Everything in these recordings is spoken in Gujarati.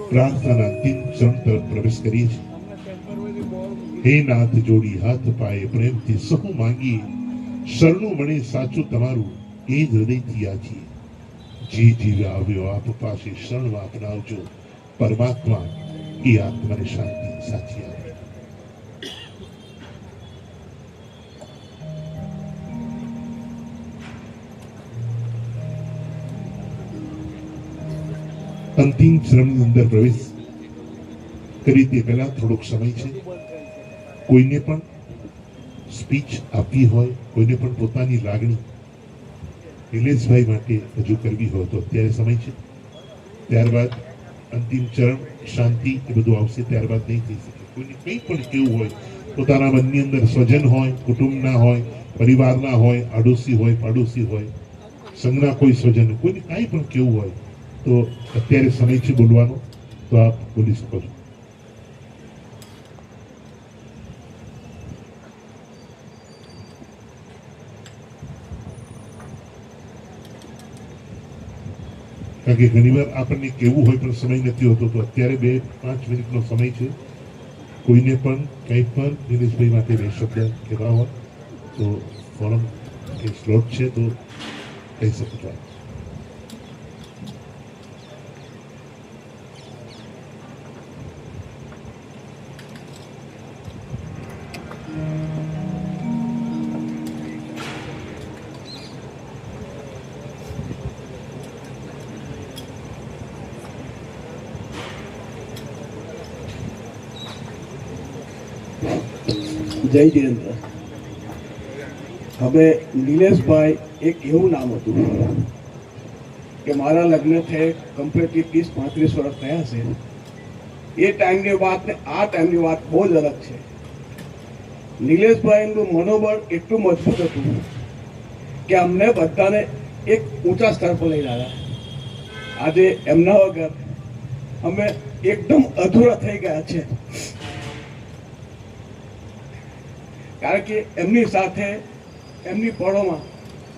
પ્રાર્થનાના અંતિમ ચરણ તરફ પ્રવેશ કરીએ છીએ. હે નાથ, જોડી હાથ પાએ પ્રેમથી સહુ માંગીએ, શરણું મળે સાચું તમારું એ જ હૃદયથી યાચીએ. જે જીવે આવ્યો આપ પાસે શરણ આપનાવજો, પરમાત્મા એ આત્માને શાંતિ સાચી આપે. અંતિમ ચરણની અંદર પ્રવેશ કરી તે પહેલા થોડોક સમય છે. કોઈને પણ સ્પીચ આપવી હોય, કોઈને પણ પોતાની લાગણી નિલેશભાઈ માટે રજૂ કરવી હોય તો અત્યારે સમય છે. ત્યારબાદ અંતિમ ચરણ શાંતિ એ બધું આવશે, ત્યારબાદ નહીં થઈ શકે. કોઈને કંઈ પણ કેવું હોય, પોતાના મનની અંદર સ્વજન હોય, કુટુંબના હોય, પરિવારના હોય, આડોશી હોય, પાડોશી હોય, સંઘના કોઈ સ્વજન, કોઈને કાંઈ પણ કેવું હોય તો અત્યારે સમય છે બોલવાનો, તો આપ બોલી શકો છો. કારણ કે ઘણીવાર આપણને કેવું હોય પણ સમય નથી હોતો, તો અત્યારે 2-5 મિનિટનો સમય છે. કોઈને પણ કંઈ પણ દિનેશભાઈ માટે 2 શબ્દ કહેવા હોય તો ફોરમ કે સ્લોટ છે તો કહી શકો છો. જય જીરેન્દ્ર. હવે નિલેશભાઈ એક એવું નામ હતું કે મારા લગ્ન થયે કમ્પ્લીટલી 30-35 વર્ષ થયા છે. એ ટાઈમની વાત ને આ ટાઈમની વાત બહુ જ અલગ છે. નિલેશભાઈનું મનોબળ એટલું મજબૂત હતું કે અમને બધાને એક ઊંચા સ્તર પર લઈ આવ્યા. આજે એમના વગર અમે એકદમ અધૂરા થઈ ગયા છે. કારણ કે એમની સાથે એમની પળોમાં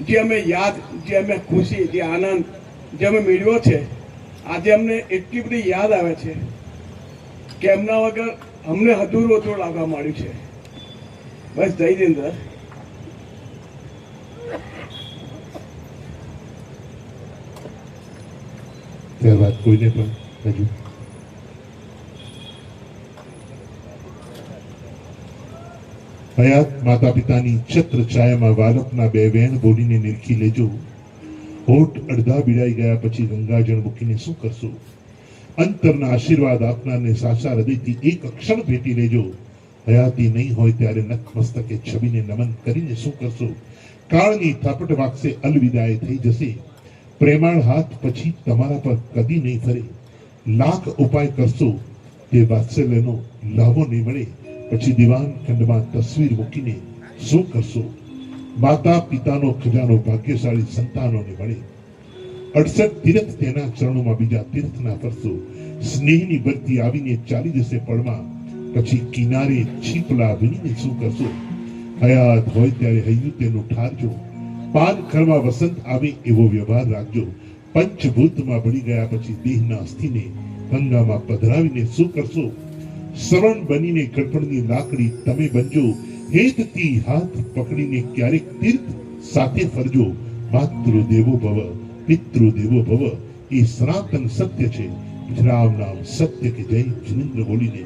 જે અમે યાદ, જે અમે ખુશી, જે આનંદ જે અમે મેળવ્યો છે, આજે અમને એટલી બધી યાદ આવે છે કે એમના વગર અમને અધૂરું અધૂરું લાગવા માંડ્યું છે. બસ જય જીરેન્દ્ર. ત્યારબાદ કોઈને પણ રજૂ. હયાત માતા પિતાની છત્ર છાયામાં વાલપના 2 વેણ બોલીને નિરખી લેજો. હોઠ અડધા બીડાઈ ગયા પછી ગંગાજળ મૂકીને શું કરશો? અંતરના આશીર્વાદ આપનારને સાચા હૃદયથી એક ક્ષણ ભેટી લેજો. હયાતી નહીં હોય ત્યારે નતમસ્તકે છબીને નમન કરીને શું કરશો? કાળની થાપટ વાગશે, અલવિદાય થઈ જશે. પ્રેમાળ હાથ પછી તમારા પર કદી નહીં ફરે. લાખ ઉપાય કરશો તે વાત્સલ્યનો લાભો નહીં મળે. પછી દીવાન ખંડમાં તસવીર મૂકીને શું કરશો? માતા પિતાનો ખજાનો ભાગ્યશાળી સંતાનોને મળે. 68 તીર્થ તેના ચરણોમાં, બીજા તીર્થના ફરશો. સ્નેહની બરતી આવીને ચાલી જશે પળમાં. પછી કિનારે છીપલા વીણીને શું કરશો? હયાત હોય ત્યારે હૈયું તેનું ઠારજો. પાન કરવા વસંત આવે એવો વ્યવહાર રાખજો. પંચભૂતમાં બળી ગયા પછી દેહના અસ્થિને ગંગામાં પધરાવીને શું કરશો? શ્રવણ બનીને કડપણની લાકડી તમે બનજો. હેતથી હાથ પકડીને ક્યારેક તીર્થ સાથે ફરજો. માતૃ દેવો ભવ, પિતૃ દેવો ભવ એ સનાતન સત્ય છે. રામ નામ સત્ય કે જય જીનેન્દ્ર બોલીને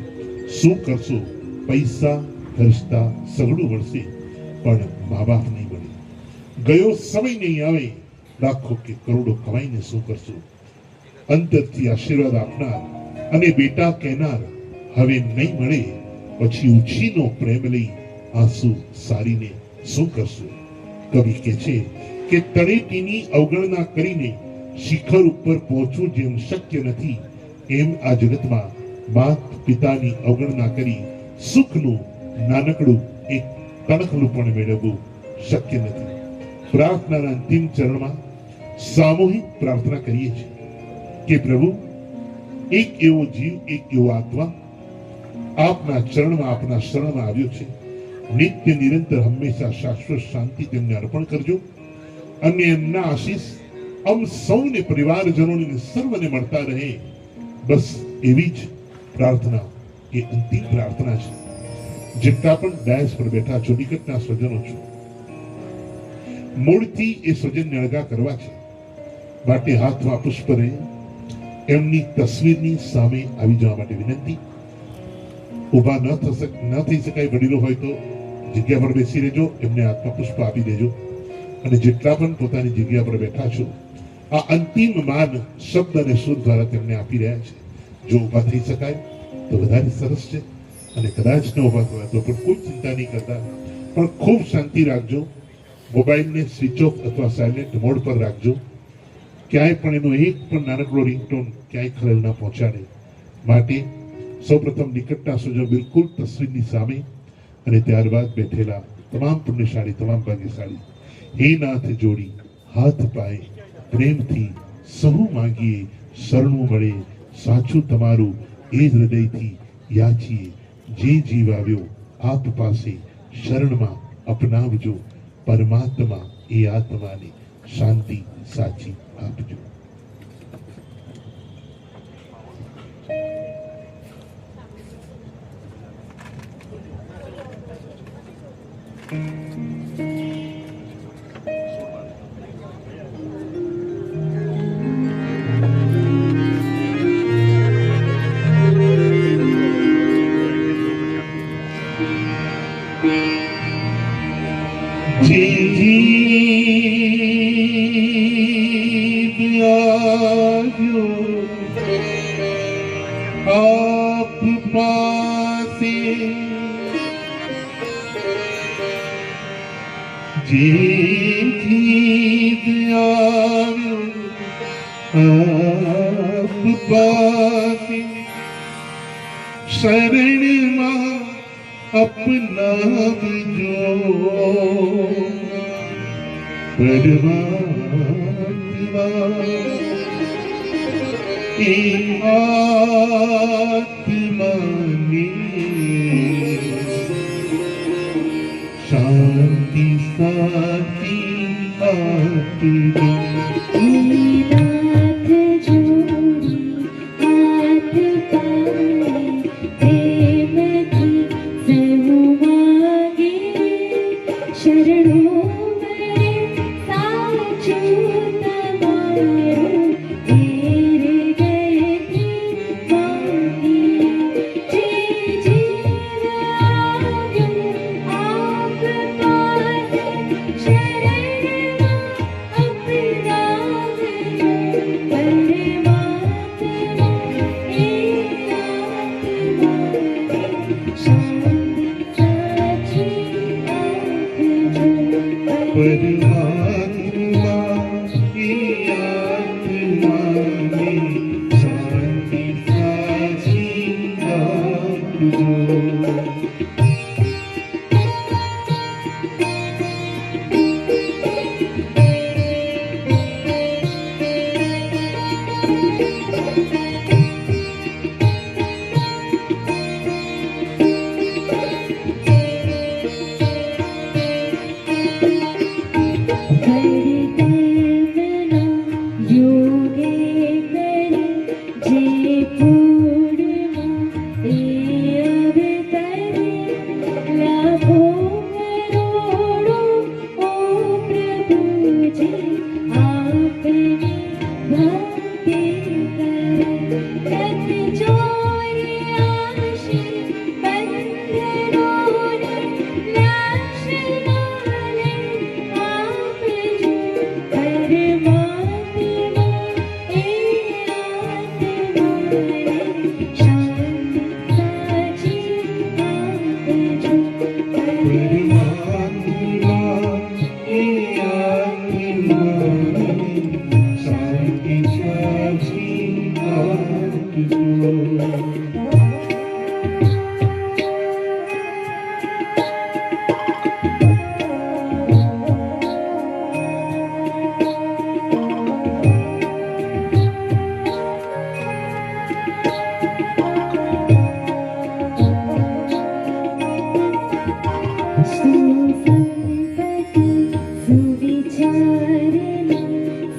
શું કરશો? પૈસા ખર્ચતા સગડું મળશે પણ મા બાપ નહીં મળે. ગયો સમય નહીં આવે. લાખો કે કરોડો કમાઈને શું કરશો? અંતરથી આશીર્વાદ આપનાર અને બેટા કહેનાર હવે નહીં મળે. પછી ઉછીનો પ્રેમ લઈ આંસુ સારીને શું કરશો? કવિ કહે છે કે તળેટીની અવગણના કરીને શિખર ઉપર પહોંચવું જેમ શક્ય નથી, એમ આ જગતમાં માત પિતાની અવગણના કરી સુખનું નાનકડું એક તણખલું પણ મેળવવું શક્ય નથી. પ્રાર્થનાના અંતિમ ચરણમાં સામૂહિક પ્રાર્થના કરીએ છીએ કે પ્રભુ, એક એવો જીવ, એક એવો આત્મા આપના ચરણમાં, આપના શરણમાં આવ્યો છે. નિત્ય નિરંતર હંમેશા શાશ્વત શાંતિ તેમને અર્પણ કરજો અને એમના આશીષ અમ સૌને, પરિવારજનોને, સર્વને મળતા રહે. બસ એવી જ પ્રાર્થના એ અંતિમ પ્રાર્થના છે. જેટલા પણ ડાયસ પર બેઠા છો, નિકટના સ્વજનો છો, મૂળથી એ સ્વજનને અળગા કરવા છે. માટે હાથમાં પુષ્પ રહે, એમની તસવીરની સામે આવી જવા માટે વિનંતી. ઊભા ન થઈ શકાય, વડીલો હોય તો જગ્યા પર બેસી રહેજો, એમને હાથમાં પુષ્પ આપી દેજો. અને જેટલા પણ પોતાની જગ્યા પર બેઠા છો, આ અંતિમ માન શબ્દ અને સુર દ્વારા તેમને આપી રહ્યા છે. જો ઊભા થઈ શકાય તો વધારે સરસ છે, અને કદાચ ન ઊભા થવાય તો પણ કોઈ ચિંતા નહીં કરતા, પણ ખૂબ શાંતિ રાખજો. મોબાઈલને સ્વિચ ઓફ અથવા સાયલેન્ટ મોડ પર રાખજો. ક્યાંય પણ એનો એક પણ નાનકડો રિંગટોન ક્યાંય ખલેલ ન પહોંચાડે. માટે સૌપ્રથમ નિકટના સ્વજનો બિલકુલ તસવીરની સામે, અને ત્યારબાદ બેઠેલા તમામ પુણ્યશાળી, તમામ ભાગ્યશાળી હે નાથ જોડી હાથ પાય પ્રેમથી સહુ માંગીએ, શરણું મળે સાચું તમારું એ જ હૃદયથી યાચીએ. જે જીવ આવ્યો આપ પાસે શરણમાં અપનાવજો, પરમાત્મા એ આત્માને શાંતિ સાચી આપજો. आप पासे जे जीव आव्यो, आप पासे शरण में अपनावजो, परमात्मा ए आत्मा ने शांति साची आपजो. नाथ जोड़ी हाथ पाए प्रेमથી સહુ માગે, શરણો મળે સાચું તમારું એ હૃદયથી માંગીએ. જે જીવ આવ્યો આપ પાસે શરણમાં અપનાવજો, પરમાત્મા એ આત્માને શાંતિ સાચી આપજો. परमात्मा की आत्मा में शांति साची आपजो.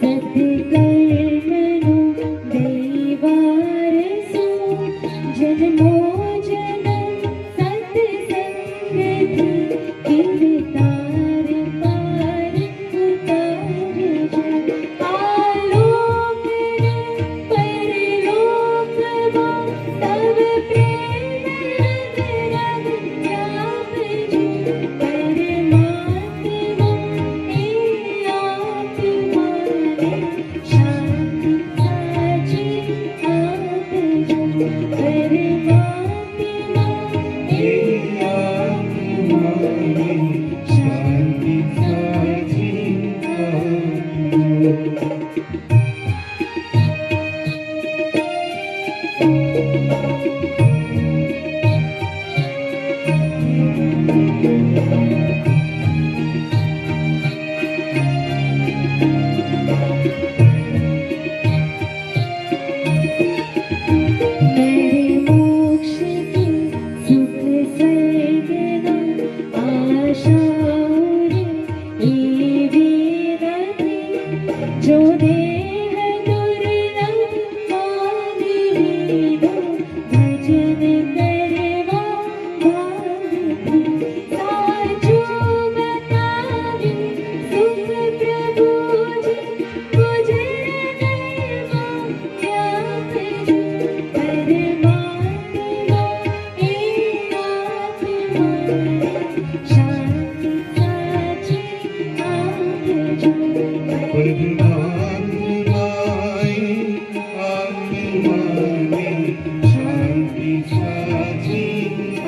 સદકર્મનો દૈવારસો जन्मो जन्म सत्संग थी किरतार पार उतार जो आलोक परलोक वा तब प्रेम रग रग व्याप जो परमात्मा ए आत्मा रे शांति साची आप जो परमात्मा ए आत्मा रे शांति साची आप जो मेरे मोक्ष की सुख स्वर्ग आशाओं रे एवी नथी जो देह दुर्लभ मानवीनो भजन करवा भावती साचो बतावी सुख प्रभु जी गुजर गरवा व्याप जो परमात्मा ए आत्मा रे शांति साची आप जो परमात्माए आत्मा रे शांति साची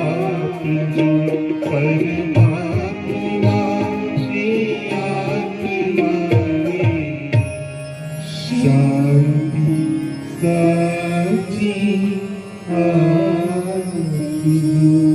आप जो परमात्मा ए आत्मा रे शांति साची आप जो